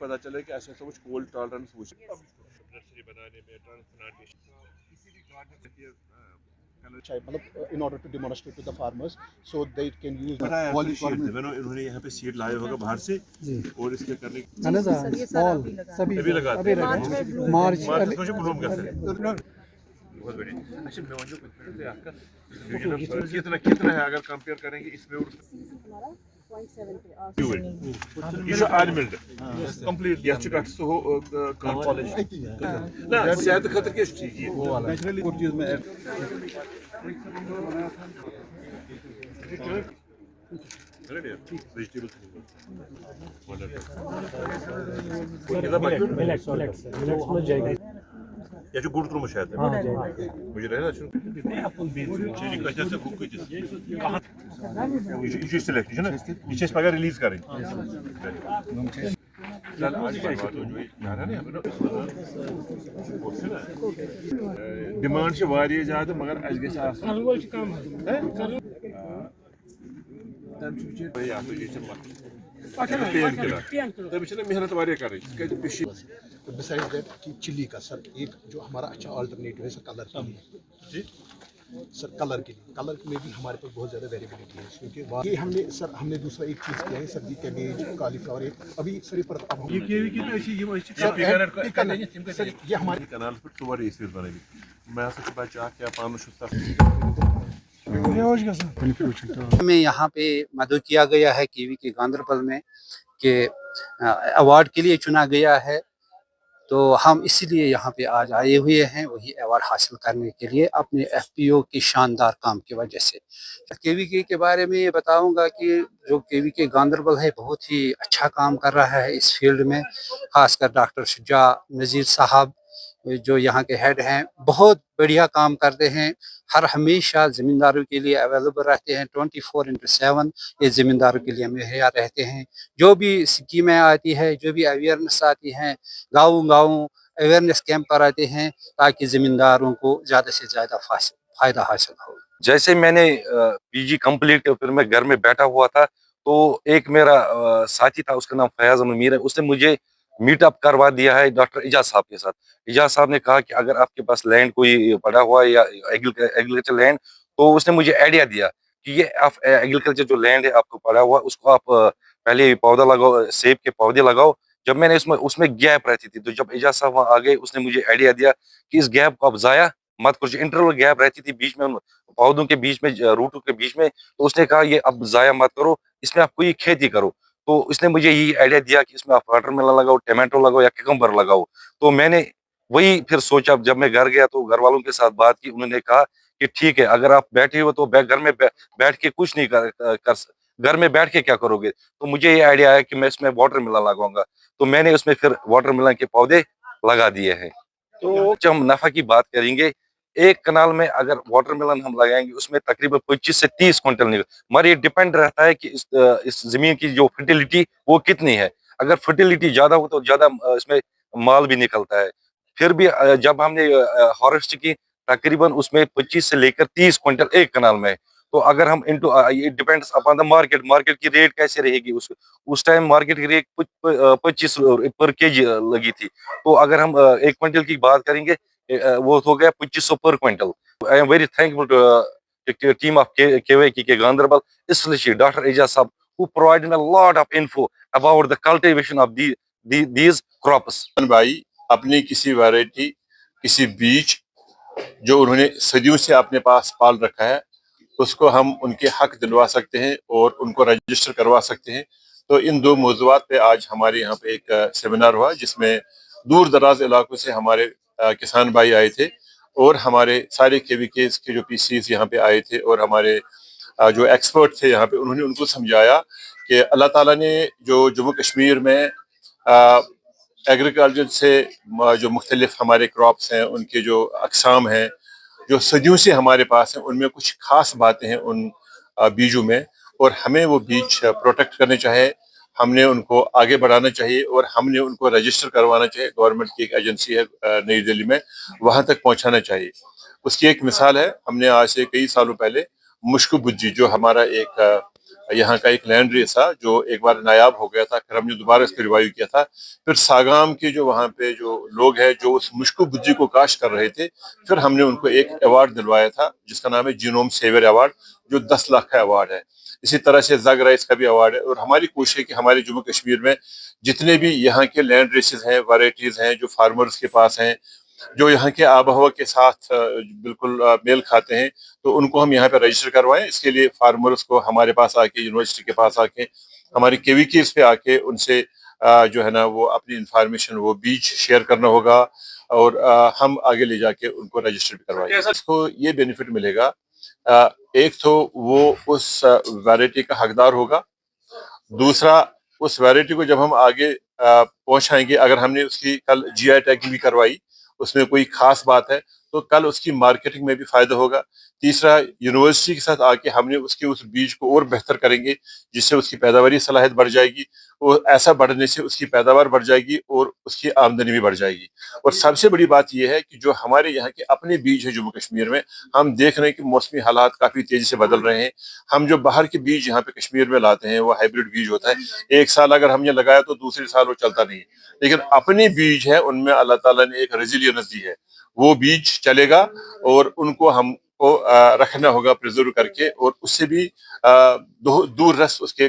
पता चले कि ऐसा कुछ कोल्ड टॉलरेंस वो नर्सरी बनाने में ट्रांसप्लांटेशन मतलब in order to demonstrate to the farmers so they can use इन्होंने यहाँ पे सीड लाया होगा बाहर से और इसके करने सभी लगाते हैं मार्च ब्लूम करते हैं बहुत बढ़िया। अच्छा मैं कितना है अगर कंपेयर करेंगे इसमें ये जो आलमंड कंप्लीट ये अच्छी काट हो कॉलेज ना सेहत खतर के ठीक है नेचुरली कुछ चीज में वेजिटेबल्स या जो गुड़ तुम शायद मुझे रहना चीज का जैसे कुक की कहां ये सिलेक्ट है ना ये पगा रिलीज करें चल आज बात हो जो यार है डिमांड से वारिया ज्यादा मगर आज गस आसन कम मेहनत वारिया कर रही besides that कि चिली का सर एक जो हमारा अच्छा अल्टरनेटिव है सर कलर के लिए जी सर कलर के लिए कलर में भी हमारे पास बहुत ज़्यादा वेरिएबिलिटी है क्योंकि ये हमने दूसरा एक चीज़ किया है सब्जी कैबेज कालीफ्लावर अभी सर पर अब हम ये हमारे कनाल पर तोड़ इस बने मैं सच बचा क्या पान में यहाँ पे मदद किया गया है केवी के गांधरबल में कि अवार्ड के लिए चुना गया है तो हम इसीलिए यहाँ पे आज आए हुए हैं वही अवार्ड हासिल करने के लिए अपने एफपीओ की शानदार काम की वजह से। केवीके के बारे में ये बताऊंगा कि जो केवीके गांधरबल है बहुत ही अच्छा काम कर रहा है इस फील्ड में, खासकर डॉक्टर शुजा नज़ीर साहब जो यहाँ के हेड हैं बहुत बढ़िया काम करते हैं, हर हमेशा ज़मींदारों के लिए अवेलेबल रहते हैं 24/7 ये ज़मींदारों के लिए मुहैया रहते हैं। जो भी स्कीमें आती है जो भी अवेयरनेस आती हैं गाँव अवेयरनेस कैंप पर आते हैं ताकि ज़मींदारों को ज़्यादा से ज़्यादा फ़ायदा हासिल हो। जैसे मैंने पीजी कंप्लीट फिर मैं घर में बैठा हुआ था तो एक मेरा साथी था उसका नाम फयाज मीर है, उसने मुझे मीटअप करवा दिया है डॉक्टर इजाज साहब के साथ। इजाज साहब ने कहा कि अगर आपके पास लैंड कोई पड़ा हुआ है या एग्रीकल्चर लैंड तो उसने मुझे आइडिया दिया कि ये एग्रीकल्चर जो लैंड है आपको पड़ा हुआ उसको आप पहले पौधा लगाओ, सेब के पौधे लगाओ। जब मैंने उसमें गैप रहती थी तो जब इजाज साहब वहाँ आ गए उसने मुझे आइडिया दिया कि इस गैप को आप जाया मत करो, जो इंटरवल गैप रहती थी बीच में पौधों के बीच में रूटों के बीच में, तो उसने कहा ये अब जाया मत करो, इसमें आप कोई खेती करो। तो इसने मुझे यही आइडिया दिया कि इसमें आप वाटरमेलन लगाओ, टमाटो लगाओ या किकम्बर लगाओ। तो मैंने वही फिर सोचा, जब मैं घर गया तो घर वालों के साथ बात की, उन्होंने कहा कि ठीक है अगर आप बैठे हो तो घर में बैठ के कुछ नहीं घर में बैठ के क्या करोगे। तो मुझे ये आइडिया आया कि मैं इसमें वाटरमेलन लगाऊंगा, तो मैंने उसमें फिर वाटरमेलन के पौधे लगा दिए हैं। तो जब हम नफा की बात करेंगे, एक कनाल में अगर वाटरमेलन हम लगाएंगे उसमें तकरीबन 25 से 30 क्विंटल निकल, मगर ये डिपेंड रहता है कि इस जमीन की जो फर्टिलिटी वो कितनी है। अगर फर्टिलिटी ज्यादा हो तो ज्यादा इसमें माल भी निकलता है। फिर भी जब हमने हार्वेस्ट की तकरीबन उसमें 25 से लेकर 30 क्विंटल एक कनाल में। तो अगर हम इनटू ये डिपेंड्स अपॉन द मार्केट की रेट कैसे रहेगी। उस टाइम मार्केट की रेट 25 पर केजी लगी थी। तो अगर हम 1 क्विंटल की बात करेंगे वो हो गया 2500 पर quintal. I am very thankful to team of KVK के Ganderbal, especially Dr. Ijaz Sahab, who provided a lot of info about the cultivation of these crops. भाई अपनी किसी वैरायटी किसी बीज जो उन्होंने सदियों से अपने पास पाल रखा है उसको हम उनके हक दिलवा सकते हैं और उनको रजिस्टर करवा सकते हैं। तो इन दो मौज़ूआत पे आज हमारे यहाँ पे एक सेमिनार हुआ जिसमें दूर दराज इलाकों से हमारे किसान भाई आए थे और हमारे सारे केवीके के जो पीसीज यहाँ पे आए थे और हमारे जो एक्सपर्ट थे यहाँ पे उन्होंने उनको समझाया कि अल्लाह ताला ने जो जम्मू कश्मीर में एग्रीकल्चर से जो मुख्तलिफ हमारे क्रॉप्स हैं उनके जो अकसाम हैं जो सदियों से हमारे पास हैं उनमें कुछ खास बातें हैं उन बीजों में और हमें वो बीज प्रोटेक्ट करने चाहिए, हमने उनको आगे बढ़ाना चाहिए और हमने उनको रजिस्टर करवाना चाहिए। गवर्नमेंट की एक एजेंसी है नई दिल्ली में, वहाँ तक पहुँचाना चाहिए। उसकी एक मिसाल है, हमने आज से कई सालों पहले मुश्क बुज्जी जो हमारा एक यहाँ का एक लैंड रेस था जो एक बार नायाब हो गया था, फिर हमने दोबारा इसको रिवाइव किया था। फिर सागाम के जो वहाँ पे जो लोग हैं जो उस मुश्को बुज्जी को काश्त कर रहे थे, फिर हमने उनको एक अवार्ड दिलवाया था जिसका नाम है जीनोम सेवियर अवार्ड, जो 10 लाख का अवार्ड है। इसी तरह से जग राइस का भी अवार्ड है। और हमारी कोशिश है कि हमारे जम्मू कश्मीर में जितने भी यहाँ के लैंड रेसेस हैं, वैरायटीज हैं जो फार्मर्स के पास हैं, जो यहाँ के आब हवा के साथ बिल्कुल मेल खाते हैं, तो उनको हम यहाँ पे रजिस्टर करवाएं। इसके लिए फार्मर्स को हमारे पास आके, यूनिवर्सिटी के पास आके, हमारी केवीकेस पे आके उनसे जो है ना वो अपनी इंफॉर्मेशन, वो बीज शेयर करना होगा और हम आगे ले जाके उनको रजिस्टर भी करवाएंगे। इसको ये बेनिफिट मिलेगा, एक तो वो उस वैरायटी का हकदार होगा, दूसरा उस वैरायटी को जब हम आगे पहुंचाएंगे, अगर हमने उसकी कल जीआई टैगिंग भी करवाई, उसमें कोई खास बात है तो कल उसकी मार्केटिंग में भी फायदा होगा। तीसरा, यूनिवर्सिटी के साथ आके हमने उसके उस बीज को और बेहतर करेंगे जिससे उसकी पैदावारी सलाहियत बढ़ जाएगी, और ऐसा बढ़ने से उसकी पैदावार बढ़ जाएगी और उसकी आमदनी भी बढ़ जाएगी। और सबसे बड़ी बात यह है कि जो हमारे यहाँ के अपने बीज है जम्मू कश्मीर में, हम देख रहे हैं कि मौसमी हालात काफ़ी तेज़ी से बदल रहे हैं। हम जो बाहर के बीज यहाँ पे कश्मीर में लाते हैं वो हाइब्रिड बीज होता है, एक साल अगर हमने लगाया तो दूसरे साल वो चलता नहीं है। लेकिन अपने बीज है उनमें अल्लाह ताला ने एक रेजिलियंस दी है, वो बीज चलेगा और उनको हमको रखना होगा प्रिजर्व करके, और उससे भी दूर रस उसके